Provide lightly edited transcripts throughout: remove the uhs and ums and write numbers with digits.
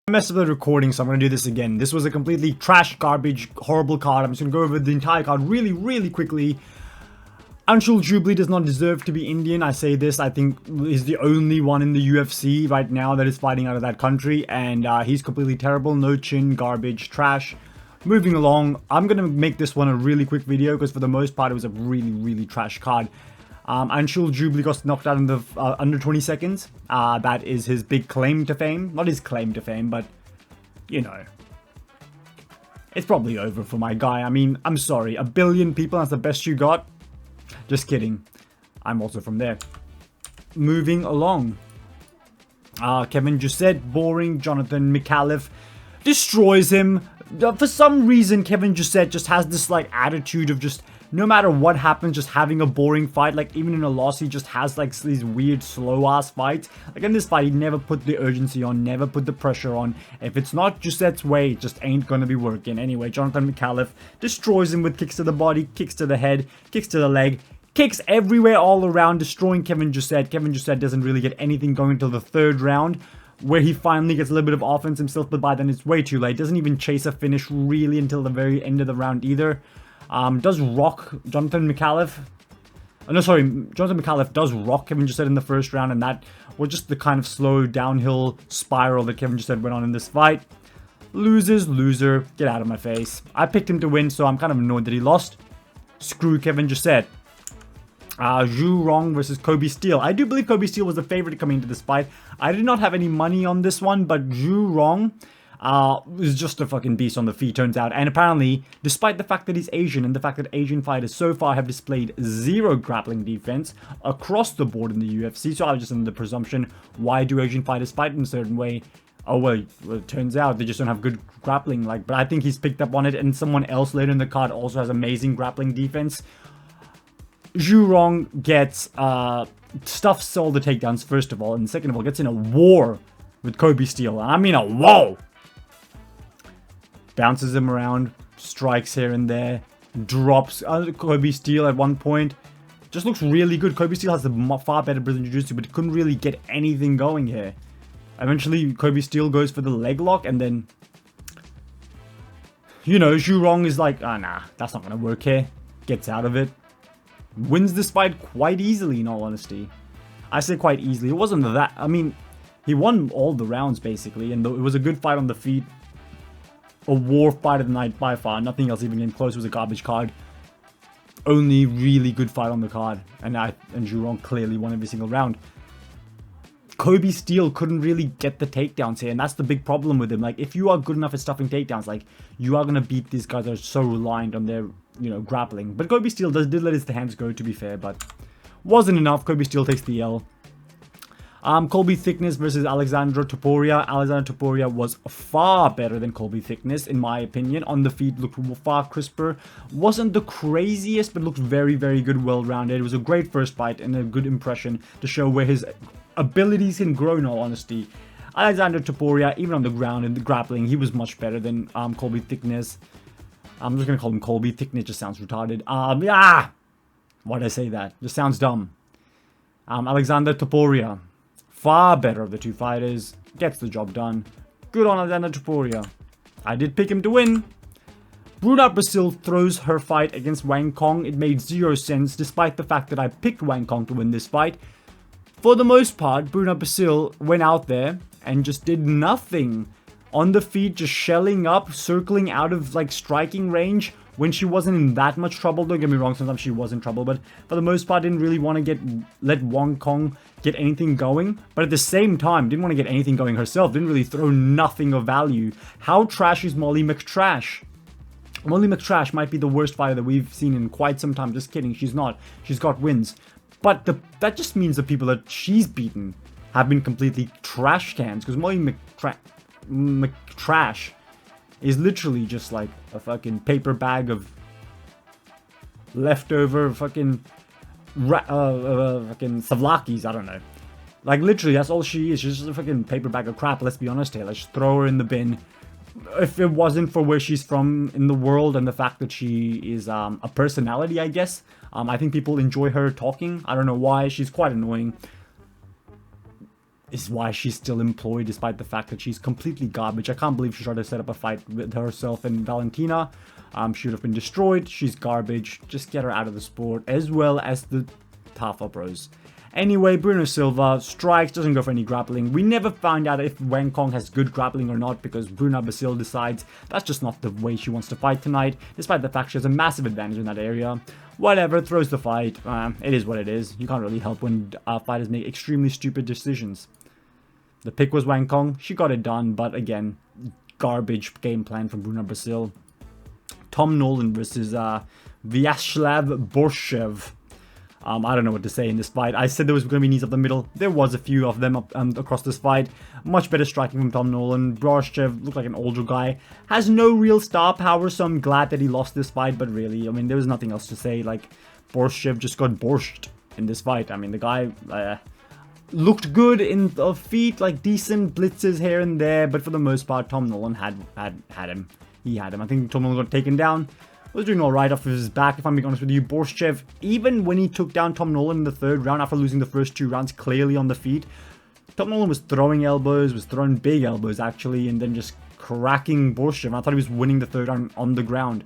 I messed up the recording, so I'm going to do this again. This was a completely trash, garbage, horrible card. I'm just going to go over the entire card really quickly. Anshul Jubli does not deserve to be Indian. I say this, I think he's the only one in the UFC right now that is fighting out of that country. And he's completely terrible. No chin, garbage, trash. Moving along, I'm going to make this one a really quick video because for the most part it was a really trash card. Anshul Jubli got knocked out in the under 20 seconds. That is his big claim to fame. Not his claim to fame, but, you know. It's probably over for my guy. I mean, I'm sorry. 1 billion people, that's the best you got? Just kidding. I'm also from there. Moving along. Kevin Jousset, boring. Jonathan Micallef destroys him. For some reason, Kevin Jousset just has this, like, attitude of just, no matter what happens, just having a boring fight. Like, even in a loss, he just has, like, these weird, slow-ass fights. Like, in this fight, he never put the urgency on, never put the pressure on. If it's not Jousset's way, it just ain't gonna be working. Anyway, Jonathan Micallef destroys him with kicks to the body, kicks to the head, kicks to the leg, kicks everywhere all around, destroying Kevin Jousset. Kevin Jousset doesn't really get anything going until the 3rd round, where he finally gets a little bit of offense himself, but by then it's way too late. Doesn't even chase a finish really until the very end of the round either. Does rock Jonathan Micallef. No, sorry, Jonathan Micallef does rock Kevin Jousset in the 1st round, and that was just the kind of slow downhill spiral that Kevin Jousset went on in this fight. Loses, loser, get out of my face. I picked him to win, so I'm kind of annoyed that he lost. Screw Kevin Jousset. Rong versus Koby Steele. I do believe Koby Steele was the favorite coming into this fight. I did not have any money on this one, but Rong is just a fucking beast on the feet, turns out. And apparently, despite the fact that he's Asian and the fact that Asian fighters so far have displayed 0 grappling defense across the board in the UFC, so I was just under the presumption, why do Asian fighters fight in a certain way? Oh, well, it turns out they just don't have good grappling. Like, but I think he's picked up on it, and someone else later in the card also has amazing grappling defense. Rong gets stuffs all the takedowns first of all, and second of all gets in a war with Koby Steele. I mean a whoa! Bounces him around, strikes here and there, drops Koby Steele at one point. Just looks really good. Koby Steele has a far better Brazilian Jiu-Jitsu, but couldn't really get anything going here. Eventually, Koby Steele goes for the leg lock, and then, you know, Rong is like, nah, that's not gonna work here. Gets out of it. Wins this fight quite easily, in all honesty. I say quite easily. It wasn't that... I mean, he won all the rounds, basically. And it was a good fight on the feet. A war fight of the night by far. Nothing else even came close. It was a garbage card. Only really good fight on the card. And Rong clearly won every single round. Koby Steele couldn't really get the takedowns here. And that's the big problem with him. Like, if you are good enough at stuffing takedowns, like, you are going to beat these guys that are so reliant on their... you know, grappling. But Koby Steele did let his hands go, to be fair, but wasn't enough. Koby Steele takes the L. Colby Thicknesse versus Aleksandre Topuria. Aleksandre Topuria was far better than Colby Thicknesse, in my opinion. On the feet, looked far crisper. Wasn't the craziest, but looked very good, well-rounded. It was a great first fight and a good impression to show where his abilities can grow, in all honesty. Aleksandre Topuria, even on the ground and the grappling, he was much better than Colby Thicknesse. I'm just gonna call him Colby. Thicknesse just sounds retarded. Why'd I say that? Just sounds dumb. Aleksandre Topuria, far better of the two fighters. Gets the job done. Good on Aleksandre Topuria. I did pick him to win. Bruna Brassil throws her fight against Wang Cong. It made 0 sense, despite the fact that I picked Wang Cong to win this fight. For the most part, Bruna Brassil went out there and just did nothing. On the feet, just shelling up, circling out of, like, striking range when she wasn't in that much trouble. Don't get me wrong, sometimes she was in trouble, but for the most part, didn't really want to let Wang Cong get anything going. But at the same time, didn't want to get anything going herself. Didn't really throw nothing of value. How trash is Molly McTrash? Molly McTrash might be the worst fighter that we've seen in quite some time. Just kidding, she's not. She's got wins. But that just means the people that she's beaten have been completely trash cans, because Molly McTrash is literally just like a fucking paper bag of leftover fucking Savlakis, I don't know. Like, literally, that's all she is. She's just a fucking paper bag of crap, let's be honest here. Let's just throw her in the bin. If it wasn't for where she's from in the world and the fact that she is a personality, I guess, I think people enjoy her talking. I don't know why. She's quite annoying. is why she's still employed despite the fact that she's completely garbage. I can't believe she tried to set up a fight with herself and Valentina. She would have been destroyed. She's garbage. Just get her out of the sport, as well as the Tafa bros. Anyway, Bruno Silva strikes, doesn't go for any grappling. We never find out if Wang Cong has good grappling or not because Bruna Brassil decides that's just not the way she wants to fight tonight, despite the fact she has a massive advantage in that area. Whatever, throws the fight. It is what it is. You can't really help when fighters make extremely stupid decisions. The pick was Wang Cong. She got it done, but again, garbage game plan from Bruna Brassil. Tom Nolan versus Viacheslav Borshchev. I don't know what to say in this fight. I said there was going to be knees up the middle. There was a few of them across this fight. Much better striking from Tom Nolan. Borshchev looked like an older guy. Has no real star power, so I'm glad that he lost this fight. But really, I mean, there was nothing else to say. Like, Borshchev just got borscht in this fight. I mean, the guy looked good in the feet, like decent blitzes here and there. But for the most part, Tom Nolan had him. He had him. I think Tom Nolan got taken down. Was doing alright off of his back, if I'm being honest with you. Borshchev, even when he took down Tom Nolan in the third round after losing the first 2 rounds clearly on the feet, Tom Nolan was throwing elbows, was throwing big elbows actually, and then just cracking Borshchev. I thought he was winning the third round on the ground.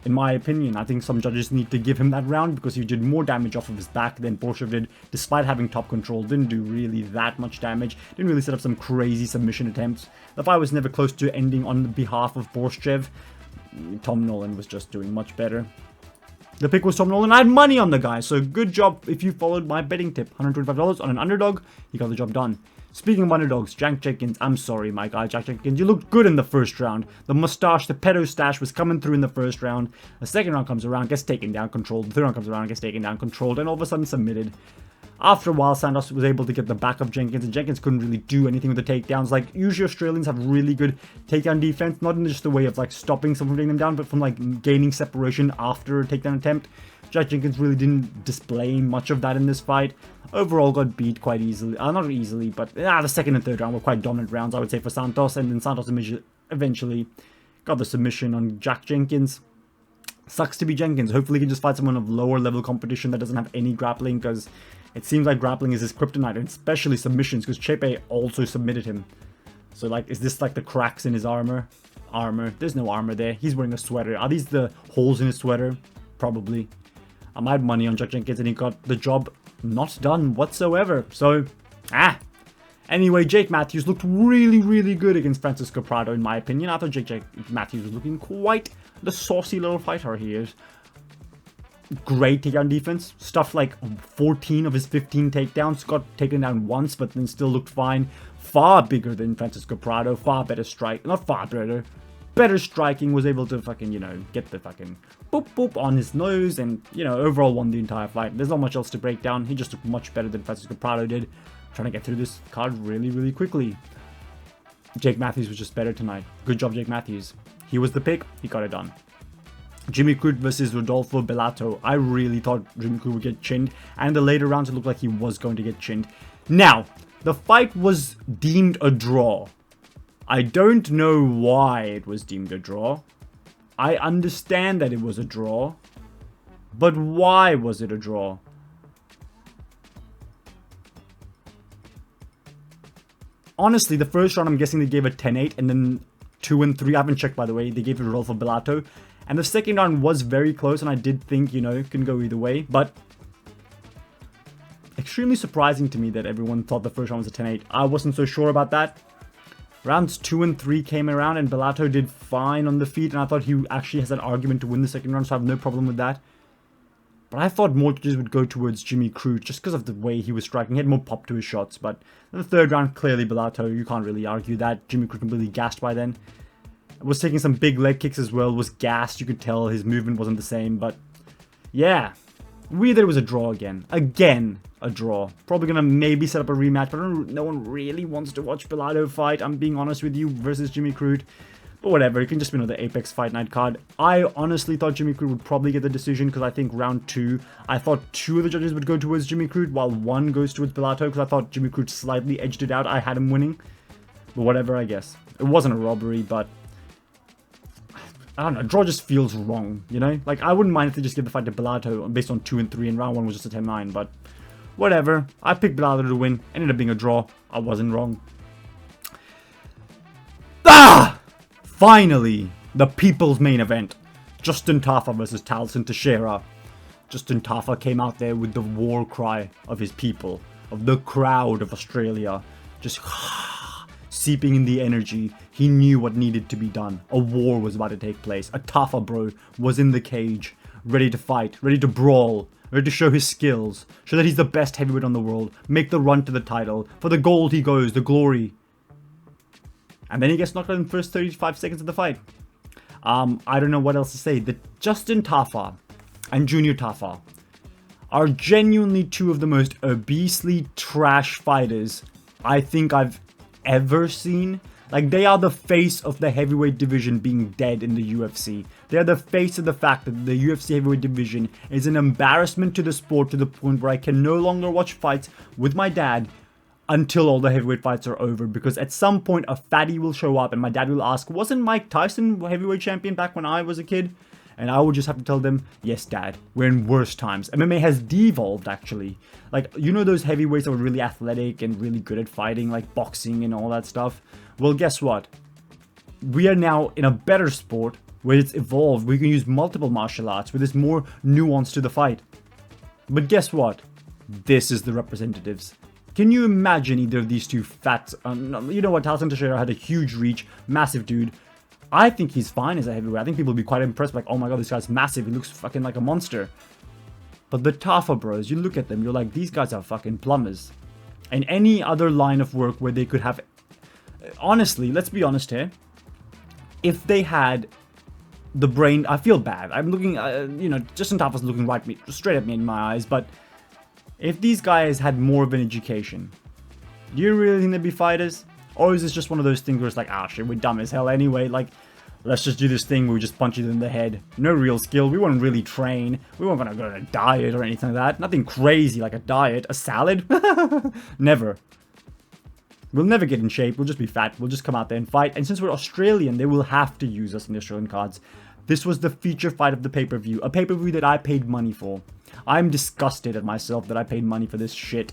In my opinion, I think some judges need to give him that round because he did more damage off of his back than Borshchev did, despite having top control. Didn't do really that much damage. Didn't really set up some crazy submission attempts. The fight was never close to ending on behalf of Borshchev. Tom Nolan was just doing much better. The pick was Tom Nolan. I had money on the guy, so good job if you followed my betting tip. $125 on an underdog. He got the job done. Speaking of underdogs, Jenkins. I'm sorry, my guy, Jenkins. You looked good in the first round. The mustache, the pedo stash was coming through in the first round. The second round comes around, gets taken down, controlled. The third round comes around, gets taken down, controlled, and all of a sudden submitted. After a while, Santos was able to get the back of Jenkins, and Jenkins couldn't really do anything with the takedowns. Like, usually Australians have really good takedown defense, not in just the way of, like, stopping someone from taking them down, but from, like, gaining separation after a takedown attempt. Jenkins really didn't display much of that in this fight. Overall, got beat quite easily. Not easily, but the second and third round were quite dominant rounds, I would say, for Santos, and then Santos eventually got the submission on Jenkins. Sucks to be Jenkins. Hopefully he can just fight someone of lower level competition that doesn't have any grappling, because it seems like grappling is his kryptonite, and especially submissions, because Chepe also submitted him. So, like, is this like the cracks in his armor? There's no armor there. He's wearing a sweater. Are these the holes in his sweater? Probably. I had money on Jenkins, and he got the job not done whatsoever. So, Anyway, Jake Mathews looked really, really good against Francisco Prado, in my opinion. I thought Jake Mathews was looking quite the saucy little fighter he is. Great takedown defense. Stuff like 14 of his 15 takedowns. Got taken down once, but then still looked fine. Far bigger than Francisco Prado. Far better strike. Not far better. Better striking. Was able to fucking, get the fucking boop boop on his nose. And, overall won the entire fight. There's not much else to break down. He just looked much better than Francisco Prado did. Trying to get through this card really, really quickly. Jake Mathews was just better tonight. Good job, Jake Mathews. He was the pick. He got it done. Jimmy Crute versus Rodolfo Bellato. I really thought Jimmy Crute would get chinned. And in the later rounds, it looked like he was going to get chinned. Now, the fight was deemed a draw. I don't know why it was deemed a draw. I understand that it was a draw. But why was it a draw? Honestly, the first round, I'm guessing they gave a 10-8, and then 2 and 3. I haven't checked, by the way. They gave it Rodolfo Bellato. And the second round was very close, and I did think, it can go either way. But extremely surprising to me that everyone thought the first round was a 10-8. I wasn't so sure about that. Rounds 2 and 3 came around, and Bellato did fine on the feet, and I thought he actually has an argument to win the second round, so I have no problem with that. But I thought more judges would go towards Jimmy Crute just because of the way he was striking. He had more pop to his shots. But in the third round, clearly Bellato, you can't really argue that. Jimmy Crute completely gassed by then. Was taking some big leg kicks as well. Was gassed. You could tell his movement wasn't the same. But yeah, weird that it was a draw again. Again, a draw. Probably going to maybe set up a rematch. But no one really wants to watch Bellato fight. I'm being honest with you, versus Jimmy Crute. But whatever, it can just be another Apex Fight Night card. I honestly thought Jimmy Crute would probably get the decision because I think round 2, I thought 2 of the judges would go towards Jimmy Crute while 1 goes towards Bellato because I thought Jimmy Crute slightly edged it out. I had him winning. But whatever, I guess. It wasn't a robbery, but I don't know, draw just feels wrong, Like, I wouldn't mind if they just give the fight to Bellato based on 2 and 3 and round 1 was just a 10-9, but whatever. I picked Bellato to win, ended up being a draw. I wasn't wrong. Ah! Finally, the people's main event. Justin Tafa versus Taliesin Teixeira. Justin Tafa came out there with the war cry of his people, of the crowd of Australia, just seeping in the energy. He knew what needed to be done. A war was about to take place. A Tafa bro was in the cage, ready to fight, ready to brawl, ready to show his skills, show that he's the best heavyweight on the world, make the run to the title. For the gold he goes, the glory. And then he gets knocked out in the first 35 seconds of the fight. I don't know what else to say. The Justin Tafa and Junior Tafa are genuinely two of the most obesely trash fighters I think I've ever seen. Like, they are the face of the heavyweight division being dead in the UFC. They are the face of the fact that the UFC heavyweight division is an embarrassment to the sport, to the point where I can no longer watch fights with my dad until all the heavyweight fights are over, because at some point a fatty will show up and my dad will ask, wasn't Mike Tyson heavyweight champion back when I was a kid? And I would just have to tell them, yes dad, we're in worse times. MMA has devolved actually. Like, you know those heavyweights that were really athletic and really good at fighting, like boxing and all that stuff? Well, guess what? We are now in a better sport where it's evolved. We can use multiple martial arts where there's more nuance to the fight. But guess what? This is the representatives. Can you imagine either of these two fats? You know what, Taliesin Teixeira had a huge reach, massive dude. I think he's fine as a heavyweight. I think people will be quite impressed, like, oh my god, this guy's massive, he looks fucking like a monster. But the Tafa bros, you look at them, you're like, these guys are fucking plumbers. And any other line of work where they could have... Honestly, let's be honest here. If they had the brain... I feel bad. I'm looking, you know, Justin Tafa's looking straight at me in my eyes, but... If these guys had more of an education, do you really think they'd be fighters? Or is this just one of those things where it's like, ah shit, we're dumb as hell anyway, like, let's just do this thing where we just punch it in the head. No real skill, we won't really train, we weren't gonna go on a diet or anything like that. Nothing crazy like a diet, a salad? Never. We'll never get in shape, we'll just be fat, we'll just come out there and fight. And since we're Australian, they will have to use us in the Australian cards. This was the feature fight of the pay-per-view, a pay-per-view that I paid money for. I'm disgusted at myself that I paid money for this shit.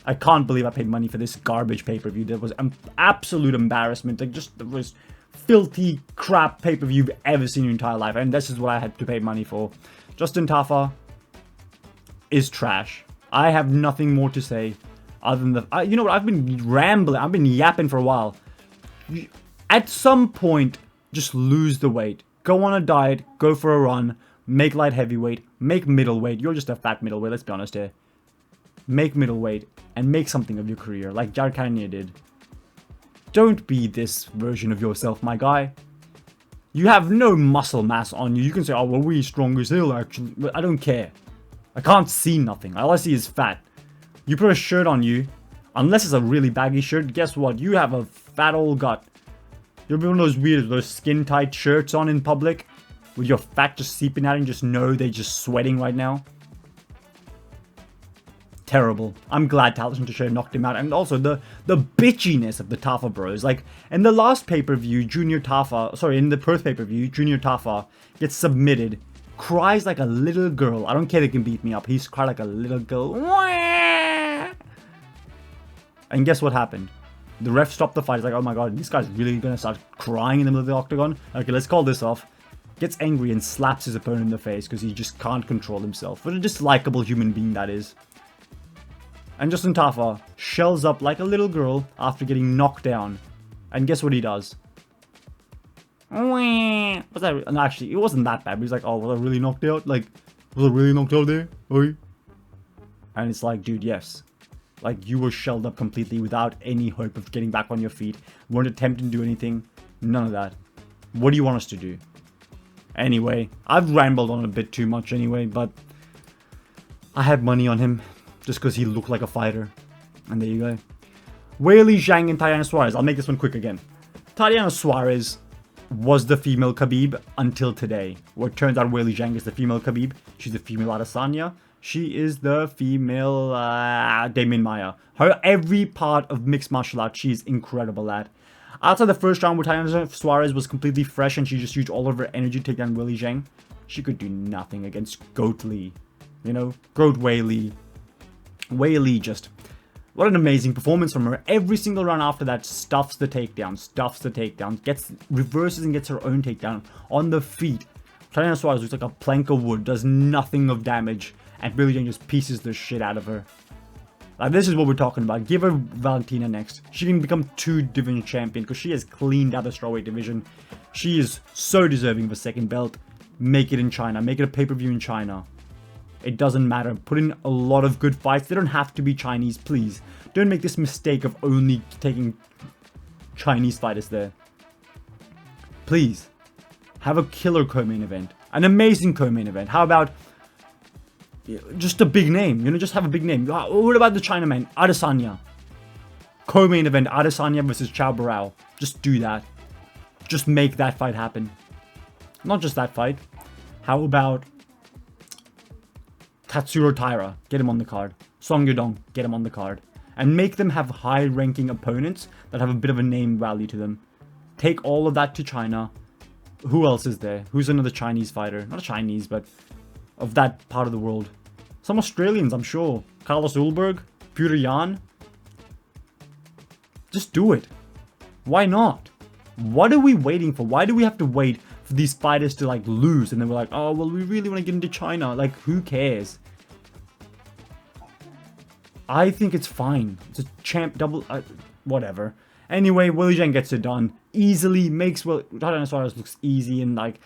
I can't believe I paid money for this garbage pay-per-view. That was an absolute embarrassment. Like, just the most filthy crap pay-per-view you've ever seen in your entire life. And this is what I had to pay money for. Justin Tafa is trash. I have nothing more to say other than you know what? I've been rambling. I've been yapping for a while. At some point, just lose the weight. Go on a diet. Go for a run. Make light heavyweight. Make middleweight. You're just a fat middleweight. Let's be honest here. Make middleweight and make something of your career like Jared Cannonier did. Don't be this version of yourself, my guy. You have no muscle mass on you. You can say, oh, well, we're strong as hell, actually. But I don't care. I can't see nothing. All I see is fat. You put a shirt on you, unless it's a really baggy shirt, guess what? You have a fat old gut. You'll be one of those weird, those skin-tight shirts on in public, with your fat just seeping out and just know they're just sweating right now. Terrible. I'm glad Taliesin Teixeira knocked him out. And also the bitchiness of the Tafa bros. Like, in the last pay-per-view, in the Perth pay-per-view, Junior Tafa gets submitted, cries like a little girl. I don't care, they can beat me up. He's cried like a little girl. And guess what happened? The ref stopped the fight. He's like, oh my god, this guy's really gonna start crying in the middle of the octagon? Okay, let's call this off. Gets angry and slaps his opponent in the face because he just can't control himself. What a dislikable human being that is. And Justin Tafa shells up like a little girl after getting knocked down. And guess what he does? Was that? And actually, it wasn't that bad. But he's like, oh, was I really knocked out? Like, was I really knocked out there? Oi. And it's like, dude, yes. Like, you were shelled up completely without any hope of getting back on your feet. Weren't attempting to do anything. None of that. What do you want us to do? Anyway, I've rambled on a bit too much anyway, but I had money on him just because he looked like a fighter. And there you go. Weili Zhang and Tatiana Suarez. I'll make this one quick again. Tatiana Suarez was the female Khabib until today. Well, it turns out Weili Zhang is the female Khabib. She's the female Adesanya. She is the female Damian Maia. Her every part of mixed martial arts, she's incredible at. Outside the first round where Tatiana Suarez was completely fresh and she just used all of her energy to take down Weili Zhang, she could do nothing against Goat Lee. You know, Goat Weili. Weili just What an amazing performance from her. Every single round after that, stuffs the takedown, reverses and gets her own takedown on the feet. Tatiana Suarez looks like a plank of wood, does nothing of damage, and Billie Jean just pieces the shit out of her. Like, this is what we're talking about. Give her Valentina next. She can become 2 division champion because she has cleaned out the strawweight division. She is so deserving of a second belt. Make it in China. Make it a pay-per-view in China. It doesn't matter. Put in a lot of good fights. They don't have to be Chinese, please. Don't make this mistake of only taking Chinese fighters there. Please. Have a killer co-main event. An amazing co-main event. How about just a big name? You know, just have a big name. What about the Chinaman? Adesanya. Co-main event. Adesanya versus Chao Barao. Just do that. Just make that fight happen. Not just that fight. How about Tatsuro Taira? Get him on the card. Song Yudong. Get him on the card. And make them have high-ranking opponents that have a bit of a name value to them. Take all of that to China. Who else is there? Who's another Chinese fighter? Not a Chinese, but of that part of the world. Some Australians, I'm sure. Carlos Ulberg. Peter Yan. Just do it. Why not? What are we waiting for? Why do we have to wait for these fighters to like lose? And then we're like, oh, well, we really want to get into China. Like, who cares? I think it's fine. It's a champ double, whatever. Anyway, Willie Zhang gets it done. Easily makes Tatiana Suarez looks easy, and like,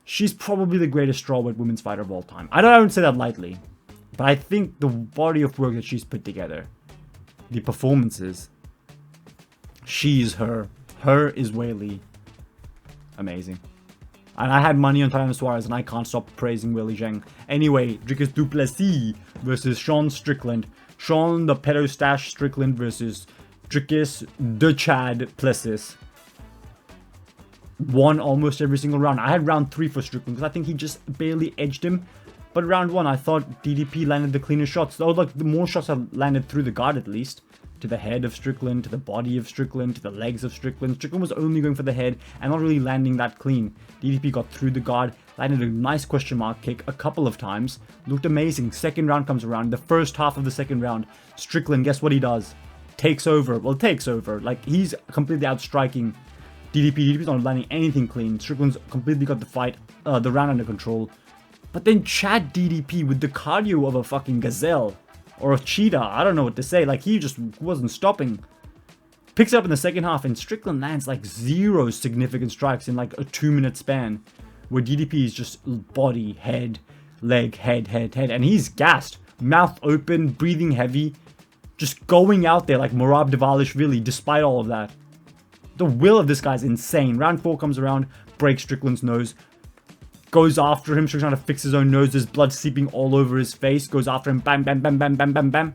she's probably the greatest strawweight women's fighter of all time. I don't say that lightly, but I think the body of work that she's put together, the performances, she's her. Her is Weili. Amazing. And I had money on Tatiana Suarez, and I can't stop praising Willie Zhang. Anyway, Dricus du Plessis versus Sean Strickland. Sean the pedo stash Strickland versus Dricus de Chad Plessis. Won almost every single round. I had round 3 for Strickland because I think he just barely edged him. But round 1, I thought DDP landed the cleaner shots. Though, like, the more shots have landed through the guard at least. To the head of Strickland, to the body of Strickland, to the legs of Strickland. Strickland was only going for the head and not really landing that clean. DDP got through the guard, landed a nice question mark kick a couple of times. Looked amazing. Second round comes around. The first half of the second round, Strickland, guess what he does? Takes over. Well, takes over. Like, he's completely outstriking DDP. DDP's not landing anything clean. Strickland's completely got the fight, the round under control. But then Chad DDP with the cardio of a fucking gazelle. Or a cheetah, I don't know what to say. Like, he just wasn't stopping. Picks up in the second half, and Strickland lands like 0 significant strikes in like a 2-minute span. Where DDP is just body, head, leg, head. And he's gassed. Mouth open, breathing heavy. Just going out there like Merab Dvalishvili, despite all of that. The will of this guy's insane. Round 4 comes around, breaks Strickland's nose. Goes after him, trying to fix his own nose. There's blood seeping all over his face. Goes after him, bam, bam, bam, bam, bam, bam, bam.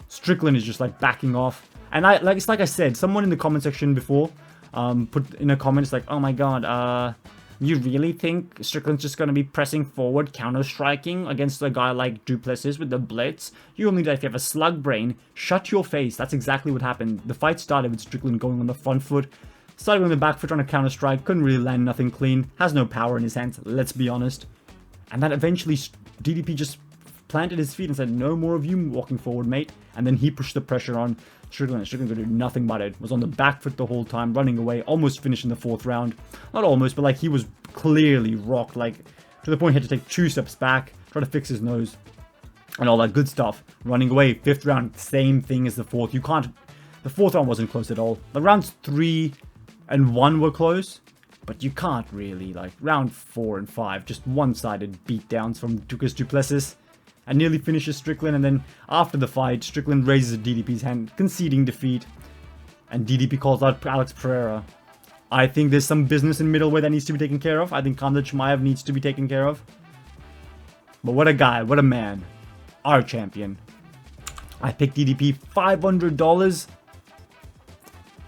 Strickland is just like backing off. And it's like I said, someone in the comment section before put in a comment, it's like, oh my god, you really think Strickland's just going to be pressing forward, counter-striking against a guy like du Plessis with the blitz? You only do that if you have a slug brain. Shut your face. That's exactly what happened. The fight started with Strickland going on the front foot. Started on the back foot trying to counter-strike, couldn't really land nothing clean, has no power in his hands, let's be honest. And then eventually DDP just planted his feet and said, no more of you walking forward, mate. And then he pushed the pressure on Strickland. Strickland could do nothing but it. Was on the back foot the whole time, running away, almost finishing the 4th round. Not almost, but like he was clearly rocked, like to the point he had to take 2 steps back, try to fix his nose, and all that good stuff. Running away, 5th round, same thing as the 4th. You can't, the 4th round wasn't close at all. The rounds 3 and 1 were close, but you can't really, like, round 4 and 5, just one-sided beatdowns from Dricus du Plessis, and nearly finishes Strickland, and then after the fight, Strickland raises DDP's hand, conceding defeat, and DDP calls out Alex Pereira. I think there's some business in middleweight that needs to be taken care of. I think Khamzat Chimaev needs to be taken care of. But what a guy, what a man. Our champion. I picked DDP $500.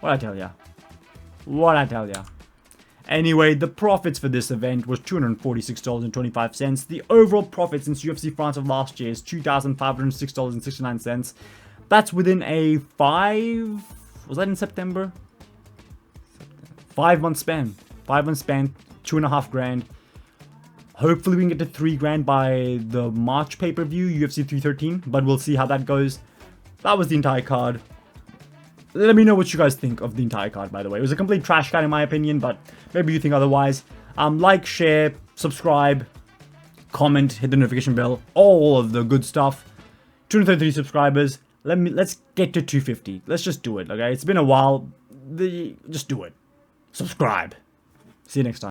What'd I tell ya? What I tell ya. Anyway, the profits for this event was $246.25. The overall profit since UFC France of last year is $2,506.69. That's within a 5... Was that in September? 5-month span. 5-month span, $2.5 grand. Hopefully we can get to $3 grand by the March pay-per-view, UFC 313. But we'll see how that goes. that was the entire card. Let me know what you guys think of the entire card, by the way. It was a complete trash card in my opinion, but maybe you think otherwise. Like, share, subscribe, comment, hit the notification bell, all of the good stuff. 233 subscribers. Let's get to 250. Let's just do it, okay? It's been a while. Just do it. Subscribe. See you next time.